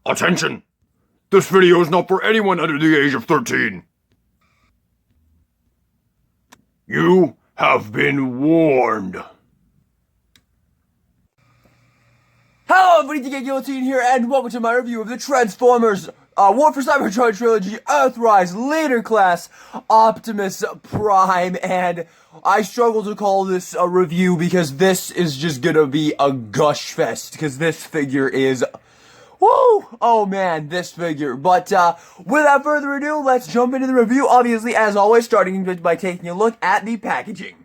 Attention! This video is not for anyone under the age of 13. You have been warned. Hello everybody, Guillotine here, and welcome to my review of the Transformers War for Cybertron Trilogy Earthrise Leader class Optimus Prime. And I struggle to call this a review because this is just gonna be a gush fest, because this figure is... woo! Oh man, this figure. But without further ado, let's jump into the review. Obviously, as always, starting by taking a look at the packaging.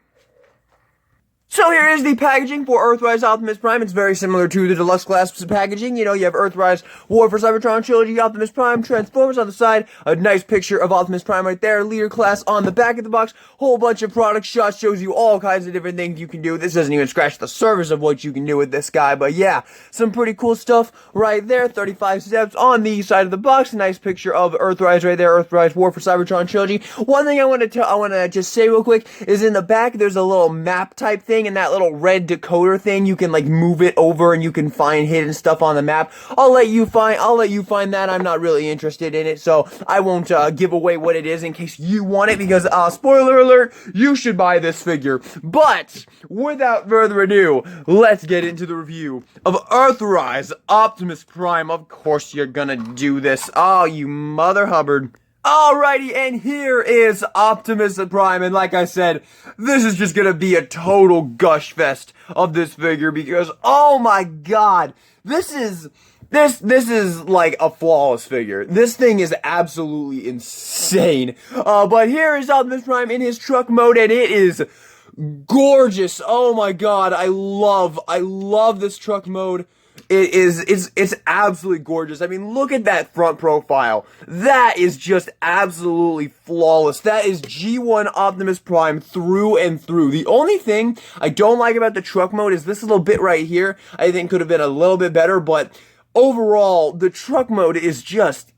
So here is the packaging for Earthrise Optimus Prime. It's very similar to the Deluxe class packaging. You know, you have Earthrise War for Cybertron Trilogy, Optimus Prime, Transformers on the side, a nice picture of Optimus Prime right there, Leader class on the back of the box, whole bunch of product shots, shows you all kinds of different things you can do. This doesn't even scratch the surface of what you can do with this guy, but yeah, some pretty cool stuff right there. 35 steps on the side of the box, a nice picture of Earthrise right there, Earthrise War for Cybertron Trilogy. One thing I want to just say real quick is in the back there's a little map type thing, and that little red decoder thing, you can like move it over and you can find hidden stuff on the map. I'll let you find that. I'm not really interested in it, so I won't give away what it is in case you want it, because spoiler alert, you should buy this figure. But without further ado, let's get into the review of Earthrise Optimus Prime. Of course you're gonna do this. Oh, you mother Hubbard. Alrighty, and here is Optimus Prime, and like I said, this is just gonna be a total gush fest of this figure, because, oh my god, this is like a flawless figure. This thing is absolutely insane. But here is Optimus Prime in his truck mode, and it is gorgeous. Oh my god, I love this truck mode. It's absolutely gorgeous. I mean, look at that front profile. That is just absolutely flawless. That is G1 Optimus Prime through and through. The only thing I don't like about the truck mode is this little bit right here. I think could have been a little bit better, but overall, the truck mode is just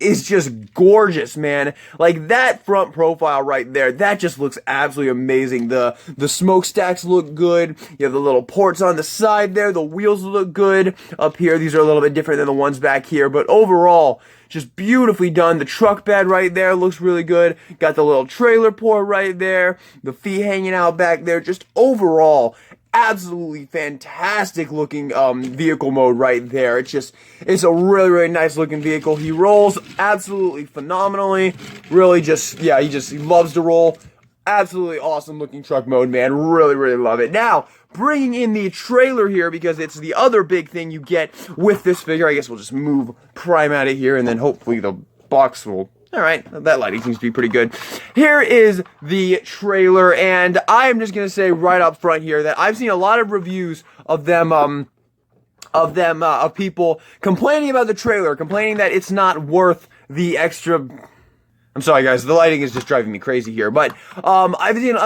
gorgeous, man. Like, that front profile right there, that just looks absolutely amazing. The smokestacks look good. You have the little ports on the side there. The wheels look good. Up here, these are a little bit different than the ones back here, but overall, just beautifully done. The truck bed right there looks really good. Got the little trailer port right there. The feet hanging out back there. Just overall, absolutely fantastic looking vehicle mode right there. It's a really nice looking vehicle. He rolls absolutely phenomenally. Really he loves to roll. Absolutely awesome looking truck mode, man. Really love it. Now, bringing in the trailer here, because it's the other big thing you get with this figure. I guess we'll just move Prime out of here, and then hopefully the box will... Alright, that lighting seems to be pretty good. Here is the trailer, and I'm just gonna say right up front here that I've seen a lot of reviews of people complaining about the trailer, complaining that it's not worth the extra... I'm sorry guys, the lighting is just driving me crazy here, but I've seen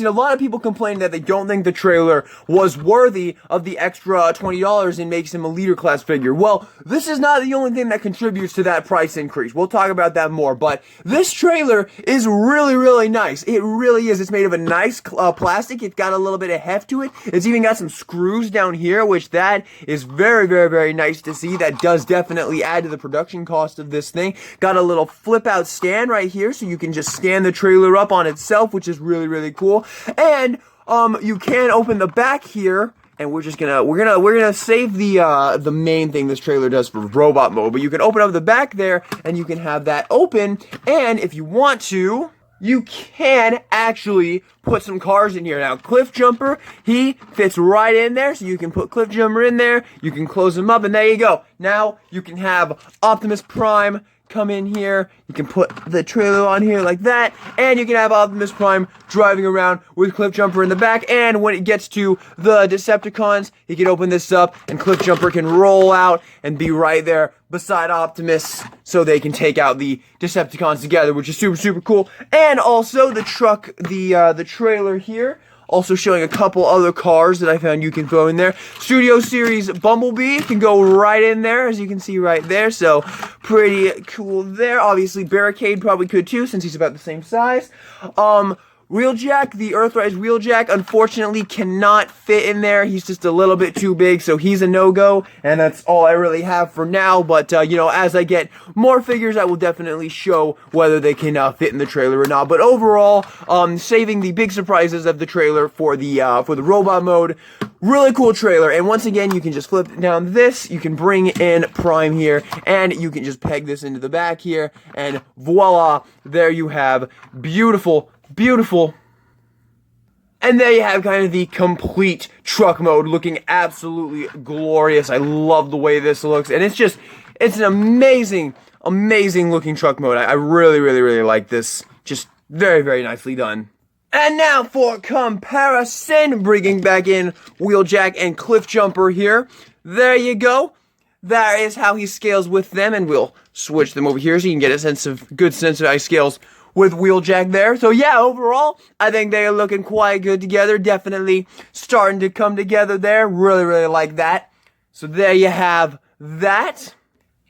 a lot of people complain that they don't think the trailer was worthy of the extra $20 and makes him a leader class figure. Well, this is not the only thing that contributes to that price increase. We'll talk about that more, but this trailer is really nice. It really is. It's made of a nice plastic. It's got a little bit of heft to it. It's even got some screws down here, which that is very nice to see. That does definitely add to the production cost of this thing. Got a little flip out stand right here, so you can just stand the trailer up on itself, which is really cool. And you can open the back here, and we're gonna save the main thing this trailer does for robot mode. But you can open up the back there, and you can have that open. And if you want to, you can actually put some cars in here. Now, Cliff Jumper, he fits right in there, so you can put Cliff Jumper in there, you can close him up, and there you go. Now, you can have Optimus Prime come in here, you can put the trailer on here like that, and you can have Optimus Prime driving around with Cliff Jumper in the back, and when it gets to the Decepticons, he can open this up, and Cliff Jumper can roll out and be right there beside Optimus, so they can take out the Decepticons together, which is super cool. And also, the trailer here, also showing a couple other cars that I found you can throw in there. Studio Series Bumblebee can go right in there, as you can see right there, so pretty cool there. Obviously, Barricade probably could too, since he's about the same size. Wheeljack, the Earthrise Wheeljack, unfortunately cannot fit in there. He's just a little bit too big, so he's a no-go, and that's all I really have for now. But, you know, as I get more figures, I will definitely show whether they can fit in the trailer or not. But overall, saving the big surprises of the trailer for the robot mode. Really cool trailer, and once again, you can just flip down this, you can bring in Prime here, and you can just peg this into the back here, and voila, there you have beautiful, beautiful. And there you have kind of the complete truck mode, looking absolutely glorious. I love the way this looks, and it's an amazing, amazing looking truck mode. I really, really, really like this. Just very, very nicely done. And now for comparison, bringing back in Wheeljack and Cliff Jumper here. There you go. That is how he scales with them, and we'll switch them over here so you can get a good sense of how he scales with Wheeljack there. So yeah, overall, I think they are looking quite good together. Definitely starting to come together there. Really, really like that. So there you have that.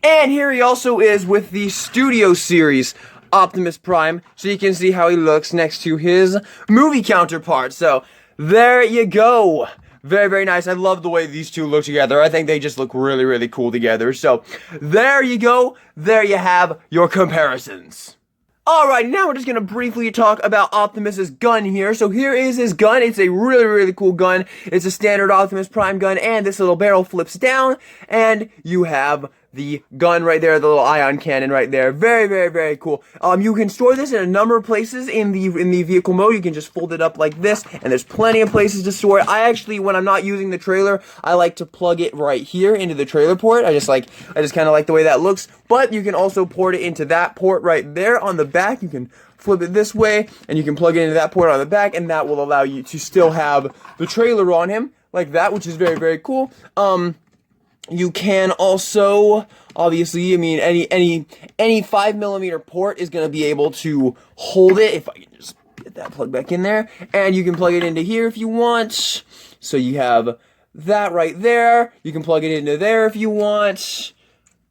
And here he also is with the Studio Series Optimus Prime, so you can see how he looks next to his movie counterpart. So there you go. Very, very nice. I love the way these two look together. I think they just look really, really cool together. So there you go. There you have your comparisons. Alright, now we're just going to briefly talk about Optimus's gun here. So here is his gun. It's a really, really cool gun. It's a standard Optimus Prime gun, and this little barrel flips down, and you have the gun right there, the little ion cannon right there. Very, very, very cool. You can store this in a number of places in the vehicle mode. You can just fold it up like this, and there's plenty of places to store it. I actually, when I'm not using the trailer, I like to plug it right here into the trailer port. I just kind of like the way that looks. But you can also port it into that port right there on the back. You can flip it this way, and you can plug it into that port on the back, and that will allow you to still have the trailer on him like that, which is very, very cool. You can also, obviously, I mean, any 5mm port is going to be able to hold it. If I can just get that plug back in there, and you can plug it into here if you want. So you have that right there. You can plug it into there if you want.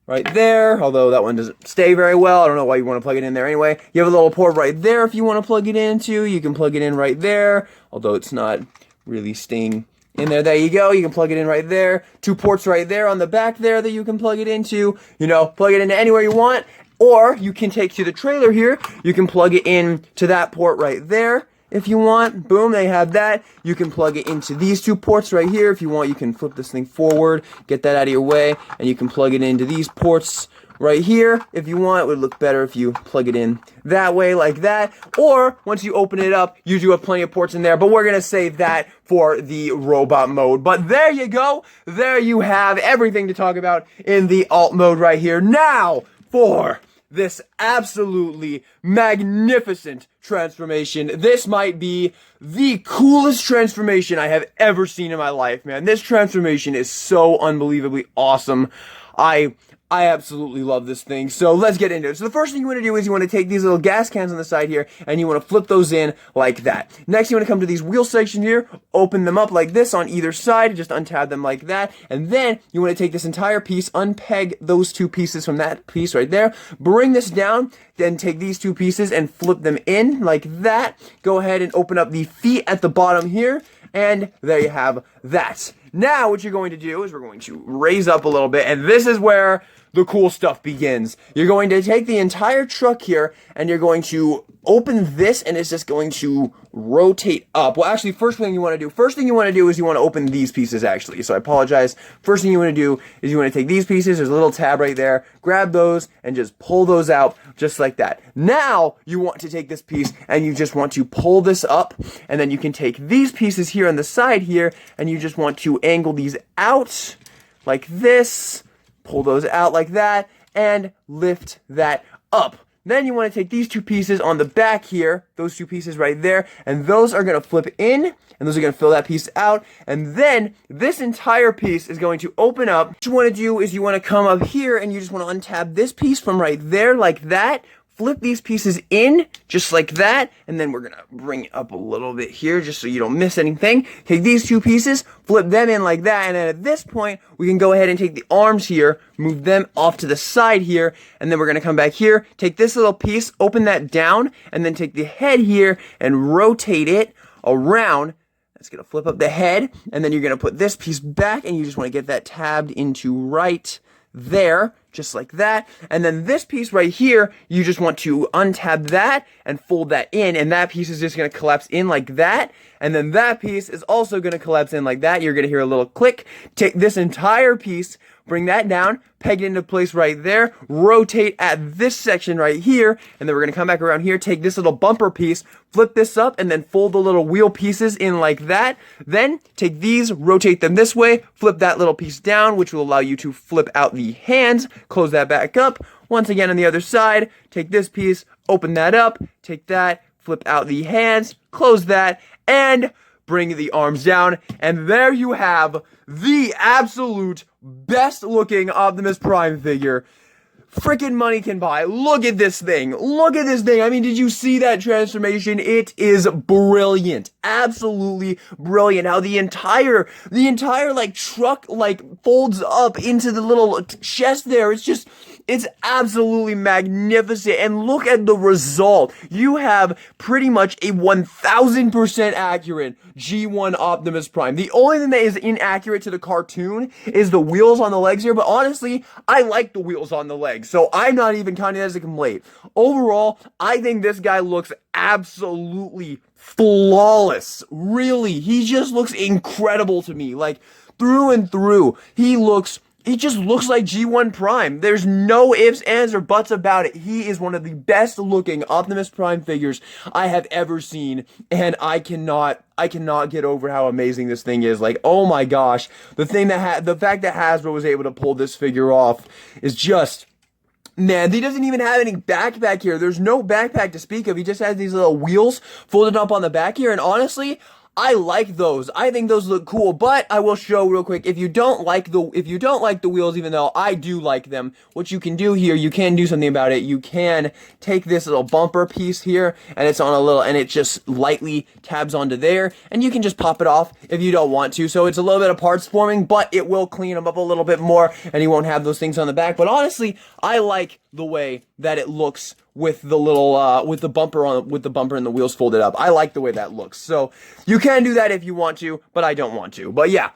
Right there, although that one doesn't stay very well. I don't know why you want to plug it in there anyway. You have a little port right there if you want to plug it into. You can plug it in right there, although it's not really staying in there. There you go. You can plug it in right there. 2 ports right there on the back there that you can plug it into. You know, plug it into anywhere you want. Or you can take to the trailer here. You can plug it in to that port right there if you want. Boom, they have that. You can plug it into these 2 ports right here. If you want, you can flip this thing forward, get that out of your way, and you can plug it into these ports right here. If you want, it would look better if you plug it in that way, like that. Or, once you open it up, you do have plenty of ports in there, but we're going to save that for the robot mode. But there you go. There you have everything to talk about in the alt mode right here. Now, for this absolutely magnificent transformation. This might be the coolest transformation I have ever seen in my life, man. This transformation is so unbelievably awesome. I absolutely love this thing. So let's get into it. So the first thing you want to do is you want to take these little gas cans on the side here, and you want to flip those in like that. Next, you want to come to these wheel section here, open them up like this on either side, just untab them like that, and then you want to take this entire piece, unpeg those 2 pieces from that piece right there, bring this down, then take these 2 pieces and flip them in like that. Go ahead and open up the feet at the bottom here, and there you have that. Now, what you're going to do is we're going to raise up a little bit, and this is where the cool stuff begins. You're going to take the entire truck here, and you're going to open this, and it's just going to rotate up. Well, actually, first thing you want to do is you want to open these pieces, actually. So I apologize. First thing you want to do is you want to take these pieces. There's a little tab right there. Grab those and just pull those out just like that. Now, you want to take this piece, and you just want to pull this up, and then you can take these pieces here on the side here, and you just want to angle these out like this. Pull those out like that, and lift that up. Then you want to take these 2 pieces on the back here, those 2 pieces right there, and those are going to flip in, and those are going to fill that piece out, and then this entire piece is going to open up. What you want to do is you want to come up here, and you just want to untab this piece from right there like that, flip these pieces in just like that, and then we're gonna bring it up a little bit here just so you don't miss anything. Take these two pieces, flip them in like that, and then at this point we can go ahead and take the arms here, move them off to the side here, and then we're gonna come back here, take this little piece, open that down, and then take the head here and rotate it around. That's gonna flip up the head, and then you're gonna put this piece back, and you just want to get that tabbed into right there, just like that. And then this piece right here, you just want to untab that and fold that in, and that piece is just going to collapse in like that. And then that piece is also going to collapse in like that. You're going to hear a little click. Take this entire piece, bring that down, peg it into place right there, rotate at this section right here, and then we're going to come back around here, take this little bumper piece, flip this up, and then fold the little wheel pieces in like that. Then take these, rotate them this way, flip that little piece down, which will allow you to flip out the hands, close that back up. Once again on the other side, take this piece, open that up, take that, flip out the hands, close that, and bring the arms down, and there you have the absolute best looking Optimus Prime figure freaking money can buy. Look at this thing. Look at this thing. I mean, did you see that transformation? It is brilliant. Absolutely brilliant. How the entire like truck like folds up into the little chest there. It's absolutely magnificent. And look at the result. You have pretty much a 1000% accurate G1 Optimus Prime. The only thing that is inaccurate to the cartoon is the wheels on the legs here, but honestly, I like the wheels on the legs, so I'm not even counting that as a complaint. Overall, I think this guy looks absolutely flawless. Really, he just looks incredible to me, like through and through. He just looks like G1 Prime. There's no ifs, ands, or buts about it. He is one of the best looking Optimus Prime figures I have ever seen, and I cannot get over how amazing this thing is. Like, oh my gosh, the fact that Hasbro was able to pull this figure off is just, man, he doesn't even have any backpack here. There's no backpack to speak of. He just has these little wheels folded up on the back here, and honestly, I like those. I think those look cool, but I will show real quick, if you don't like the wheels, even though I do like them, what you can do here, you can do something about it. You can take this little bumper piece here, and it's on and it just lightly tabs onto there, and you can just pop it off if you don't want to. So it's a little bit of parts forming, but it will clean them up a little bit more, and you won't have those things on the back. But honestly, I like the way that it looks with the little with the bumper and the wheels folded up. I like the way that looks. So you can do that if you want to, but I don't want to. But yeah,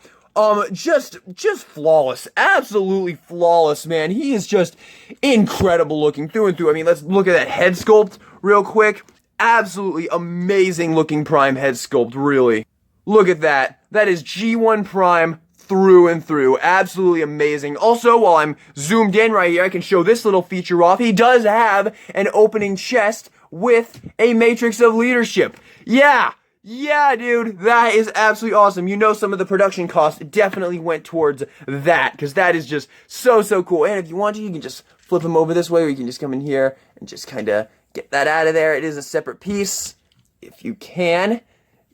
just flawless, absolutely flawless, man. He is just incredible looking through and through. I mean, let's look at that head sculpt real quick. Absolutely amazing looking Prime head sculpt, really. Look at that. That is G1 Prime through and through. Absolutely amazing. Also, while I'm zoomed in right here, I can show this little feature off. He does have an opening chest with a matrix of leadership. Yeah, dude, that is absolutely awesome. You know, some of the production costs definitely went towards that, because that is just so cool. And if you want to, you can just flip him over this way, or you can just come in here and just kind of get that out of there. It is a separate piece, if you can.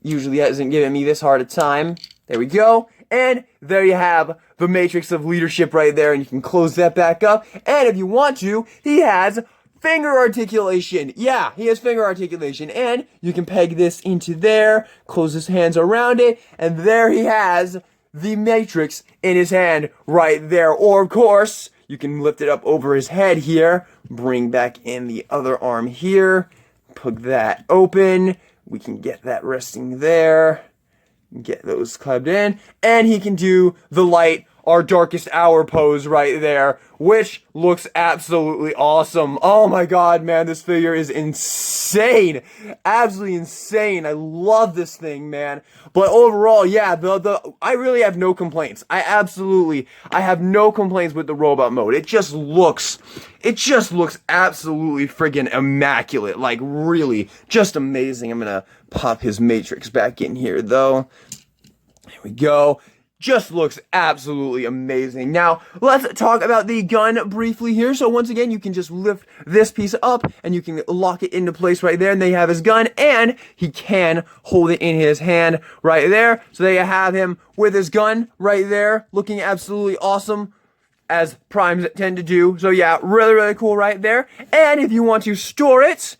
Usually hasn't given me this hard a time. There we go. And there you have the matrix of leadership right there, and you can close that back up. And if you want to, he has finger articulation. Yeah, he has finger articulation, and you can peg this into there, close his hands around it, and there he has the matrix in his hand right there. Or of course, you can lift it up over his head here, bring back in the other arm here, put that open. We can get that resting there. Get those clubbed in, and he can do the light, our darkest hour pose right there, which looks absolutely awesome. Oh my god, man, this figure is insane. Absolutely insane. I love this thing, man. But overall, yeah, I really have no complaints. I have no complaints with the robot mode. It just looks absolutely friggin' immaculate. Like, really, just amazing. I'm gonna pop his matrix back in here, though. There we go. Just looks absolutely amazing. Now, let's talk about the gun briefly here. So once again, you can just lift this piece up, and you can lock it into place right there, and there you have his gun, and he can hold it in his hand right there. So there you have him with his gun right there, looking absolutely awesome. as primes tend to do. So yeah, really, really cool right there. And if you want to store it,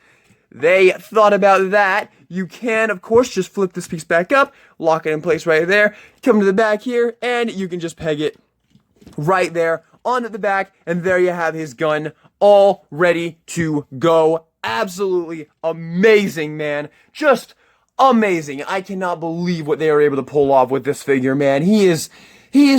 they thought about that. You can, of course, just flip this piece back up, lock it in place right there, come to the back here, and you can just peg it right there onto the back, and there you have his gun all ready to go. Absolutely amazing, man. Just amazing. I cannot believe what they were able to pull off with this figure, man. He is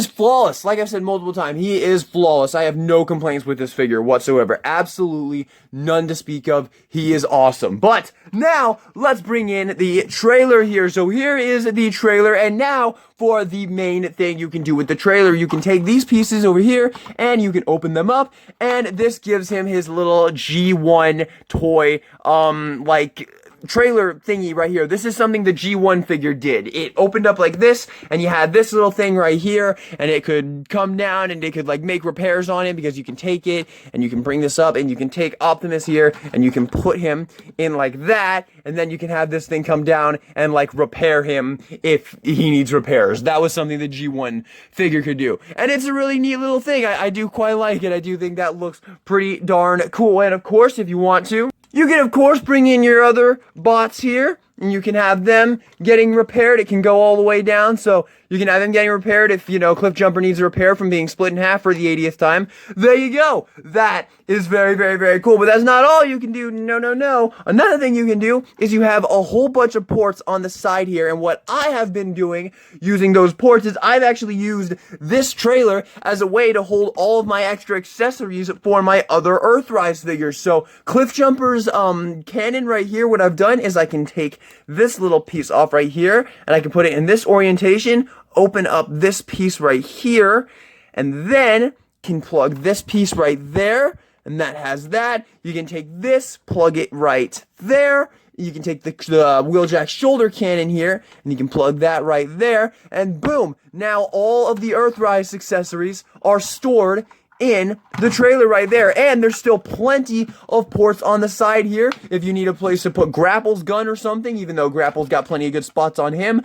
flawless. Like I've said multiple times, he is flawless. I have no complaints with this figure whatsoever. Absolutely none to speak of. He is awesome. But now, let's bring in the trailer here. So here is the trailer, and now for the main thing you can do with the trailer. You can take these pieces over here, and you can open them up, and this gives him his little G1 toy, trailer thingy right here. This is something the G1 figure did. It opened up like this, and you had this little thing right here, and it could come down, and they could like make repairs on it, because you can take it, and you can bring this up, and you can take Optimus here, and you can put him in like that, and then you can have this thing come down and like repair him if he needs repairs. That was something the G1 figure could do. And it's a really neat little thing. I do quite like it. I do think that looks pretty darn cool. And of course, if you want to, you can, of course, bring in your other bots here, and you can have them getting repaired. It can go all the way down, so you can have them getting repaired if, you know, Cliff Jumper needs a repair from being split in half for the 80th time. There you go. That is very, very, very cool. But that's not all you can do. No, no, no. Another thing you can do is you have a whole bunch of ports on the side here, and what I have been doing using those ports is I've actually used this trailer as a way to hold all of my extra accessories for my other Earthrise figures. So Cliff Jumper's cannon right here, what I've done is I can take this little piece off right here, and I can put it in this orientation, open up this piece right here, and then can plug this piece right there, and that has that. You can take this, plug it right there. You can take the Wheeljack shoulder cannon here, and you can plug that right there, and boom! Now all of the Earthrise accessories are stored in the trailer right there, and there's still plenty of ports on the side here if you need a place to put Grapple's gun or something, even though Grapple's got plenty of good spots on him.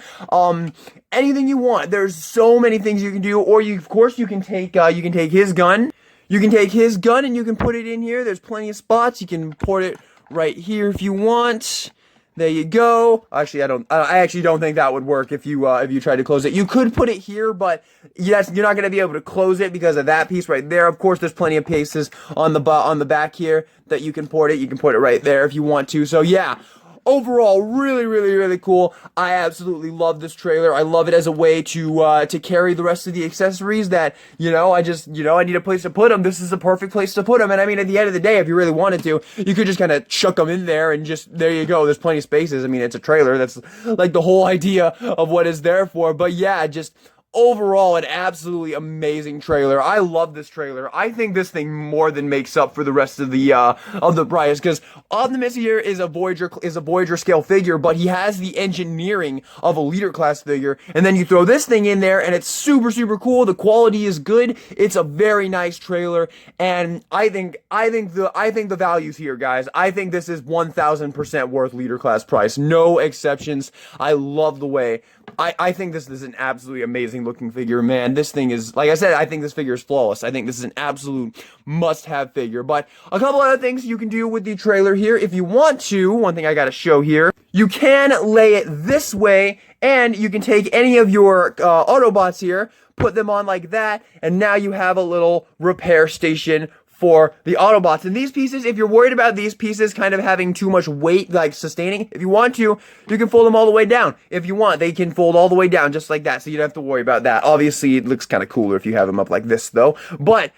Anything you want. There's so many things you can do, or of course you can take his gun. You can take his gun and you can put it in here. There's plenty of spots. You can port it right here if you want. There you go. Actually, I actually don't think that would work if you tried to close it. You could put it here, but yes, you're not going to be able to close it because of that piece right there. Of course, there's plenty of pieces on the back here that you can port it. You can put it right there if you want to. So yeah. Overall, really, really, really cool. I absolutely love this trailer. I love it as a way to carry the rest of the accessories that, I need a place to put them. This is a perfect place to put them. And I mean, at the end of the day, if you really wanted to, you could just kind of chuck them in there and just, there you go. There's plenty of spaces. I mean, it's a trailer. That's like the whole idea of what it's there for. But yeah, just overall, an absolutely amazing trailer. I love this trailer. I think this thing more than makes up for the rest of the price, because Optimus here is a Voyager scale figure, but he has the engineering of a leader class figure. And then you throw this thing in there, and it's super, super cool. The quality is good. It's a very nice trailer, and I think the value's here, guys. I think this is 1,000% worth leader class price. No exceptions. I love the way. I think this is an absolutely amazing looking figure, man. This thing is, like I said, I think this figure is flawless. I think this is an absolute must-have figure. But a couple other things you can do with the trailer here. If you want to, one thing I gotta show here, you can lay it this way, and you can take any of your Autobots here, put them on like that, and now you have a little repair station for the Autobots. And these pieces, if you're worried about these pieces kind of having too much weight, like sustaining, if you want to, you can fold them all the way down. If you want, they can fold all the way down just like that, so you don't have to worry about that. Obviously, it looks kind of cooler if you have them up like this, though. But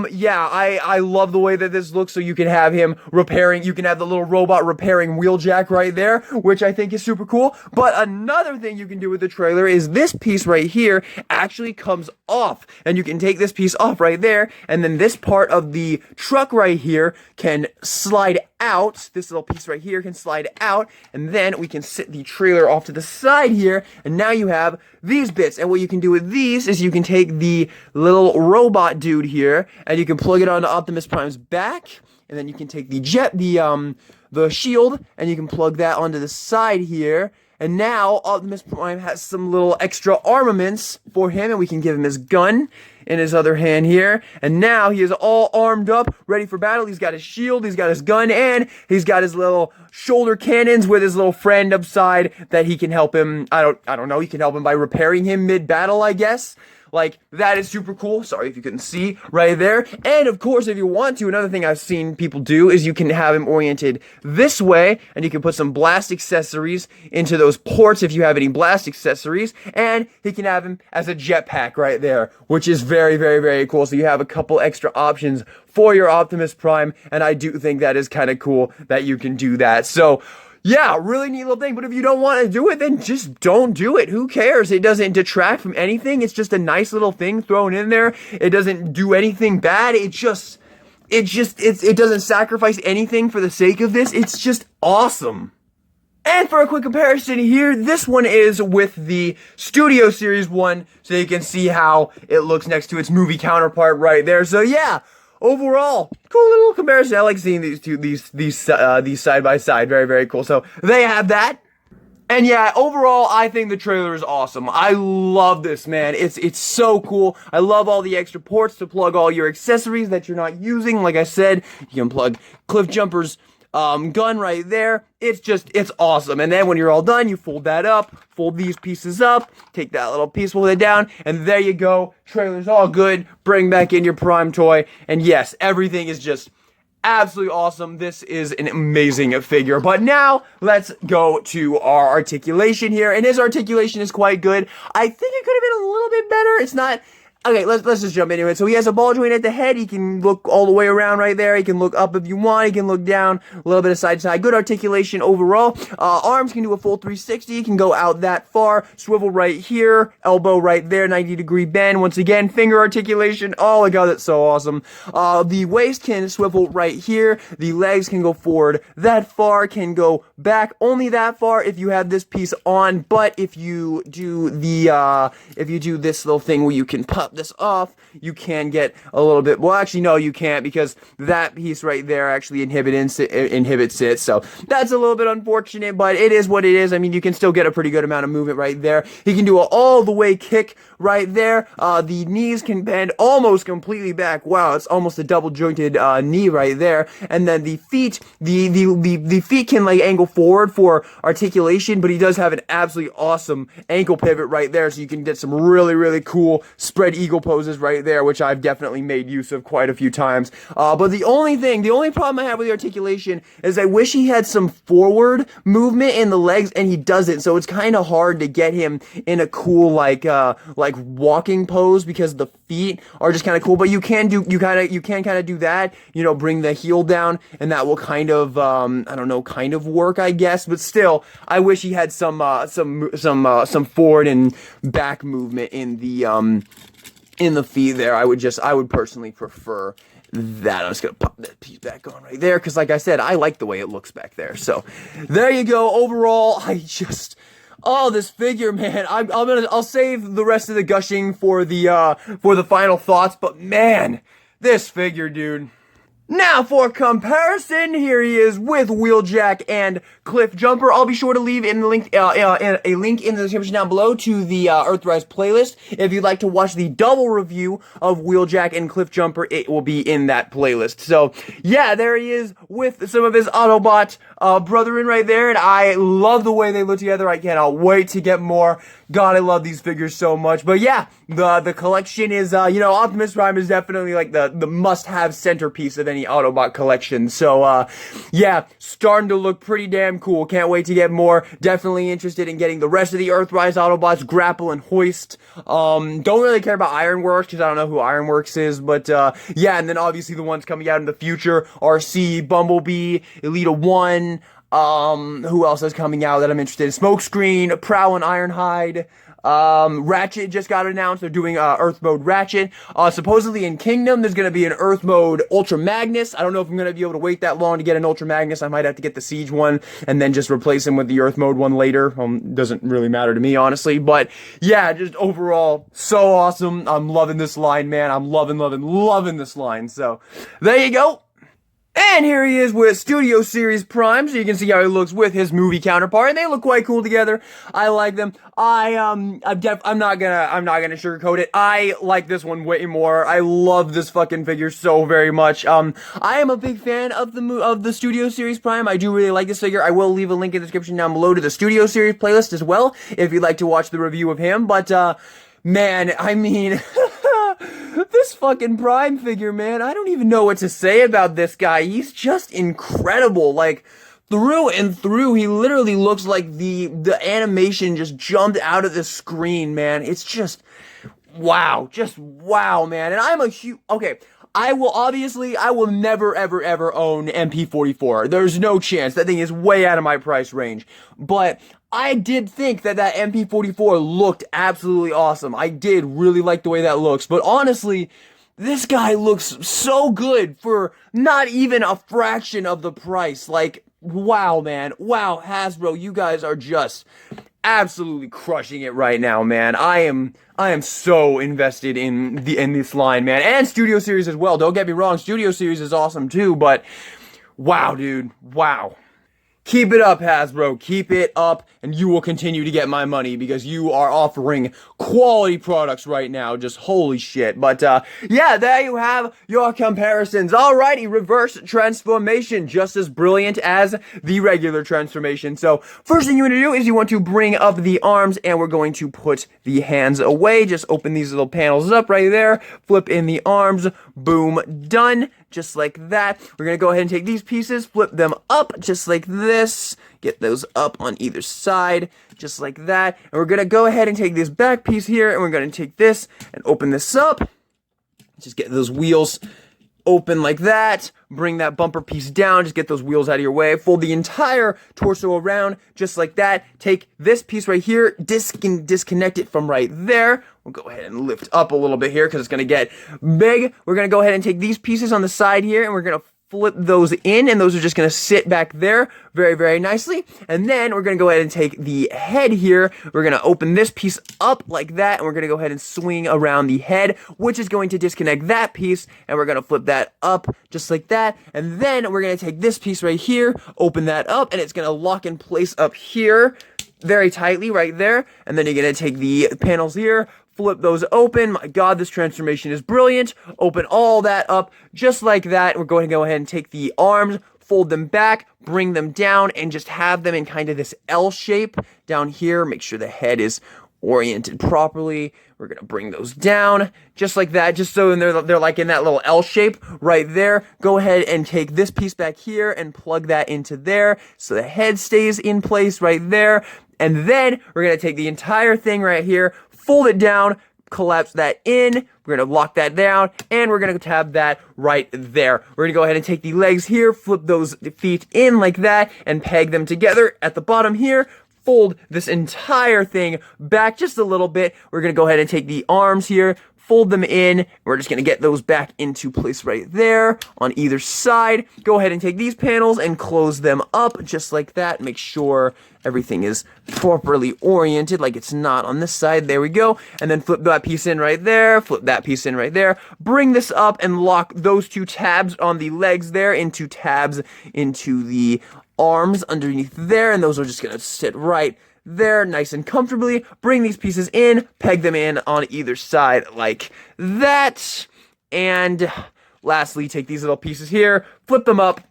yeah, I love the way that this looks, so you can have him repairing, you can have the little robot repairing Wheeljack right there, which I think is super cool. But another thing you can do with the trailer is this piece right here actually comes off, and you can take this piece off right there, and then this part of the truck right here can slide out. This little piece right here can slide out, and then we can sit the trailer off to the side here, and now you have these bits. And what you can do with these is you can take the little robot dude here, and you can plug it onto Optimus Prime's back, and then you can take the the shield, and you can plug that onto the side here. And now Optimus Prime has some little extra armaments for him, and we can give him his gun in his other hand here. And now he is all armed up, ready for battle. He's got his shield, he's got his gun, and he's got his little shoulder cannons with his little friend upside that he can help him. I don't know. He can help him by repairing him mid-battle, I guess. Like, that is super cool. Sorry if you couldn't see right there. And of course, if you want to, another thing I've seen people do is you can have him oriented this way, and you can put some blast accessories into those ports if you have any blast accessories, and he can have him as a jetpack right there, which is very, very, very cool. So you have a couple extra options for your Optimus Prime, and I do think that is kind of cool that you can do that. So, yeah, really neat little thing, but if you don't want to do it, then just don't do it. Who cares? It doesn't detract from anything. It's just a nice little thing thrown in there. It doesn't do anything bad. It doesn't sacrifice anything for the sake of this. It's just awesome. And for a quick comparison here, this one is with the Studio Series one, so you can see how it looks next to its movie counterpart right there. So yeah, overall, cool little comparison. I like seeing these side by side. Very, very cool. So they have that. And yeah, overall, I think the trailer is awesome. I love this, man. It's so cool. I love all the extra ports to plug all your accessories that you're not using. Like I said, you can plug Cliff Jumper's gun right there. It's awesome. And then when you're all done, you fold that up, fold these pieces up, take that little piece, fold it down, and there you go. Trailer's all good. Bring back in your Prime toy. And yes, everything is just absolutely awesome. This is an amazing figure. But now, let's go to our articulation here. And his articulation is quite good. I think it could have been a little bit better. It's not... Okay, let's just jump into it. So he has a ball joint at the head. He can look all the way around right there. He can look up if you want. He can look down, a little bit of side to side. Good articulation overall. Arms can do a full 360. He can go out that far. Swivel right here. Elbow right there. 90-degree bend. Once again, finger articulation. Oh my god, that's so awesome. The waist can swivel right here. The legs can go forward that far. Can go back only that far if you have this piece on. But if you do this little thing where you can pop this off, you can get a little bit, well actually no, you can't, because that piece right there actually inhibits it, so that's a little bit unfortunate, but it is what it is. I mean, you can still get a pretty good amount of movement right there. He can do an all the way kick right there. The knees can bend almost completely back. Wow, it's almost a double jointed knee right there. And then the feet, the feet can like angle forward for articulation, but he does have an absolutely awesome ankle pivot right there, so you can get some really, really cool spread eagle poses right there, which I've definitely made use of quite a few times. But the only problem I have with the articulation is I wish he had some forward movement in the legs, and he doesn't. So it's kind of hard to get him in a cool like walking pose, because the feet are just kind of cool. But you can kind of do that. You know, bring the heel down, and that will kind of I don't know, kind of work, I guess. But still, I wish he had some forward and back movement in the feet there. I would personally prefer that. I'm just gonna pop that piece back on right there, because like I said, I like the way it looks back there. So there you go. Overall, oh, this figure, man. I'll save the rest of the gushing for the final thoughts, but man, this figure, dude. Now for comparison, here he is with Wheeljack and Cliff Jumper. I'll be sure to leave in the link, a link in the description down below to the Earthrise playlist. If you'd like to watch the double review of Wheeljack and Cliff Jumper, it will be in that playlist. So yeah, there he is with some of his Autobot brethren right there, and I love the way they look together. I cannot wait to get more. God, I love these figures so much. But yeah, the collection is, Optimus Prime is definitely like the must-have centerpiece of any Autobot collection. So, yeah, starting to look pretty damn cool. Can't wait to get more. Definitely interested in getting the rest of the Earthrise Autobots, Grapple and Hoist. Don't really care about Ironworks, because I don't know who Ironworks is. But, yeah, and then obviously the ones coming out in the future, RC, Bumblebee, Elita 1, who else is coming out that I'm interested in? Smokescreen, Prowl and Ironhide. Ratchet just got announced. They're doing Earth Mode Ratchet. Supposedly in Kingdom, there's going to be an Earth Mode Ultra Magnus. I don't know if I'm going to be able to wait that long to get an Ultra Magnus. I might have to get the Siege one and then just replace him with the Earth Mode one later. Doesn't really matter to me, honestly. But yeah, just overall, so awesome. I'm loving this line, man. I'm loving this line. So there you go. And here he is with Studio Series Prime, so you can see how he looks with his movie counterpart, and they look quite cool together. I like them. I'm not gonna sugarcoat it. I like this one way more. I love this fucking figure so very much. I am a big fan of the Studio Series Prime. I do really like this figure. I will leave a link in the description down below to the Studio Series playlist as well, if you'd like to watch the review of him. But man, I mean. This fucking Prime figure, man, I don't even know what to say about this guy. He's just incredible. Like, through and through, he literally looks like the animation just jumped out of the screen, man. It's just wow. Just wow, man. And I'm a huge... Okay, I will never, ever own MP44. There's no chance. That thing is way out of my price range. But I did think that MP44 looked absolutely awesome. I did really like the way that looks. But honestly, this guy looks so good for not even a fraction of the price. Like, wow, man. Wow, Hasbro, you guys are just absolutely crushing it right now, man. I am so invested in this line, man. And Studio Series as well. Don't get me wrong, Studio Series is awesome too, but wow, dude. Wow. Keep it up, Hasbro. Keep it up, and you will continue to get my money because you are offering quality products right now. Just holy shit. But, yeah, there you have your comparisons. Alrighty, reverse transformation. Just as brilliant as the regular transformation. So, first thing you want to do is you want to bring up the arms, and we're going to put the hands away. Just open these little panels up right there. Flip in the arms. Boom. Done. Just like that. We're going to go ahead and take these pieces, flip them up just like this. Get those up on either side, just like that. And we're going to go ahead and take this back piece here, and we're going to take this and open this up. Just get those wheels open like that. Bring that bumper piece down. Just get those wheels out of your way. Fold the entire torso around just like that. Take this piece right here. Disconnect it from right there. We'll go ahead and lift up a little bit here because it's going to get big. We're going to go ahead and take these pieces on the side here, and we're going to flip those in, and those are just going to sit back there very, very nicely. And then we're going to go ahead and take the head here. We're going to open this piece up like that, and we're going to go ahead and swing around the head, which is going to disconnect that piece, and we're going to flip that up just like that. And then we're going to take this piece right here, open that up, and it's going to lock in place up here very tightly right there. And then you're going to take the panels here, flip those open. My God, this transformation is brilliant. Open all that up just like that. We're going to go ahead and take the arms, fold them back, bring them down, and just have them in kind of this L shape down here. Make sure the head is oriented properly. We're going to bring those down just like that, just so they're like in that little L shape right there. Go ahead and take this piece back here and plug that into there so the head stays in place right there. And then we're going to take the entire thing right here, fold it down, collapse that in. We're going to lock that down, and we're going to tab that right there. We're going to go ahead and take the legs here, flip those feet in like that, and peg them together at the bottom here. Fold this entire thing back just a little bit. We're going to go ahead and take the arms here, fold them in. We're just going to get those back into place right there on either side. Go ahead and take these panels and close them up just like that. Make sure everything is properly oriented like it's not on this side. There we go. And then flip that piece in right there. Flip that piece in right there. Bring this up and lock those two tabs on the legs there into tabs into the arms underneath there. And those are just going to sit right there nice and comfortably. Bring these pieces in, peg them in on either side like that. And lastly, take these little pieces here, flip them up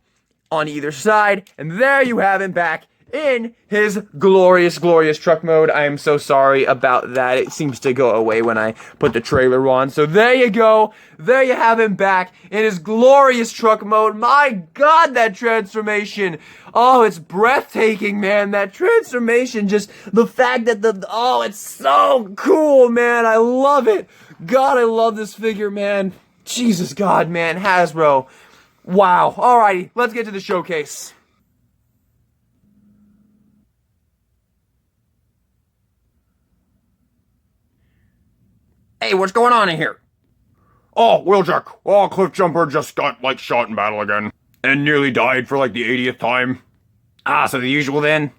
on either side, and there you have him back in his glorious, glorious truck mode. I am so sorry about that. It seems to go away when I put the trailer on. So there you go. There you have him back in his glorious truck mode. My God, that transformation. Oh, it's breathtaking, man. That transformation, just the fact that oh, it's so cool, man. I love it. God, I love this figure, man. Jesus God, man. Hasbro. Wow. Alrighty, let's get to the showcase. Hey, what's going on in here? Oh, Wheeljack. Oh, Cliffjumper just got, shot in battle again. And nearly died for, the 80th time. Ah, so the usual then?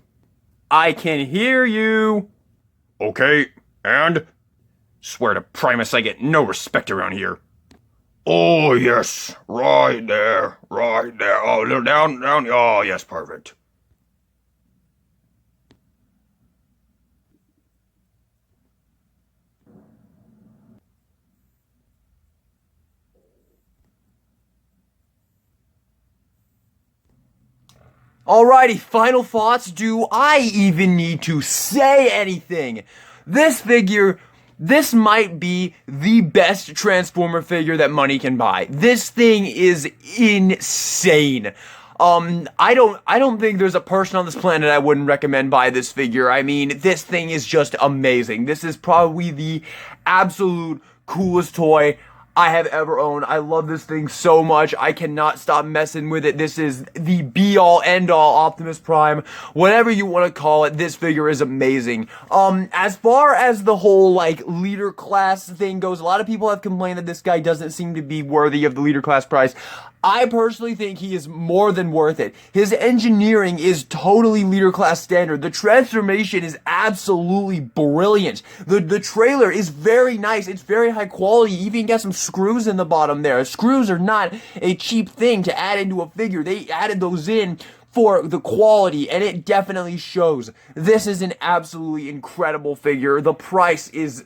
I can hear you. Okay, and? Swear to Primus I get no respect around here. Oh, yes. Right there. Right there. Oh, a little down, down. Oh, yes, perfect. Alrighty, final thoughts. Do I even need to say anything? This figure, this might be the best Transformer figure that money can buy. This thing is insane. I don't think there's a person on this planet I wouldn't recommend buy this figure. I mean, this thing is just amazing. This is probably the absolute coolest toy I have ever owned. I love this thing so much. I cannot stop messing with it. This is the be-all, end-all Optimus Prime. Whatever you want to call it, this figure is amazing. As far as the whole, like, leader class thing goes, a lot of people have complained that this guy doesn't seem to be worthy of the leader class price. I personally think he is more than worth it. His engineering is totally leader class standard. The transformation is absolutely brilliant. The trailer is very nice. It's very high quality. You even got some screws in the bottom there. Screws are not a cheap thing to add into a figure. They added those in for the quality, and it definitely shows. This is an absolutely incredible figure. The price is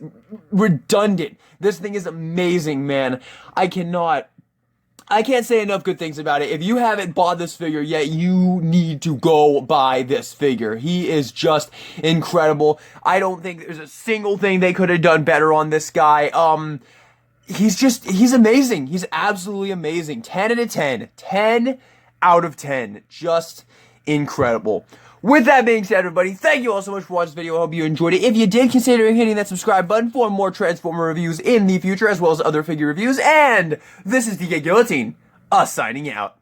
redundant. This thing is amazing, man. I can't say enough good things about it. If you haven't bought this figure yet, you need to go buy this figure. He is just incredible. I don't think there's a single thing they could have done better on this guy. He's amazing. He's absolutely amazing. 10 out of 10. 10 out of 10. Just incredible. With that being said, everybody, thank you all so much for watching this video. I hope you enjoyed it. If you did, consider hitting that subscribe button for more Transformer reviews in the future, as well as other figure reviews. And this is DK Guillotine, signing out.